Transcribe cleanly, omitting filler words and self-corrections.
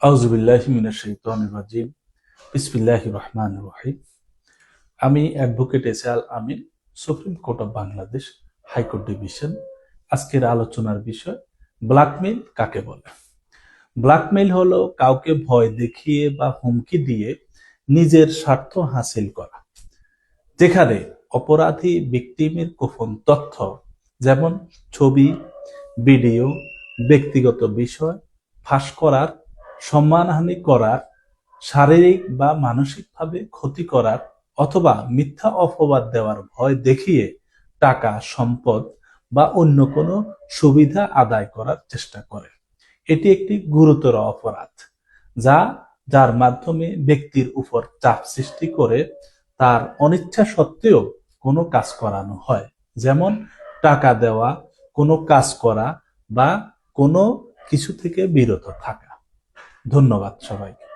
আউযুবিল্লাহি মিনাশ শাইতানির রাজিম। বিসমিল্লাহির রহমানির রহিম। আমি advocate SA. Amin, supreme court of Bangladesh, high court division. আজকের আলোচনার বিষয় ব্ল্যাকমেইল কাকে বলে। ব্ল্যাকমেইল হলো কাউকে ভয় দেখিয়ে বা হুমকি দিয়ে নিজের স্বার্থ হাসিল করা, যেখানে অপরাধী ভিকটিমের গোপন তথ্য যেমন ছবি, ভিডিও, ব্যক্তিগত বিষয় ফাঁস করার, সম্মানহানি করার, শারীরিক বা মানসিকভাবে ক্ষতি করার অথবা মিথ্যা অপবাদ দেওয়ার ভয় দেখিয়ে টাকা, সম্পদ বা অন্য কোনো সুবিধা আদায় করার চেষ্টা করে। এটি একটি গুরুতর অপরাধ, যার মাধ্যমে ব্যক্তির উপর চাপ সৃষ্টি করে তার অনিচ্ছা সত্ত্বেও কোনো কাজ করানো হয়, যেমন টাকা দেওয়া, কোনো কাজ করা বা কোনো কিছু থেকে বিরত থাকা। ধন্যবাদ সবাইকে।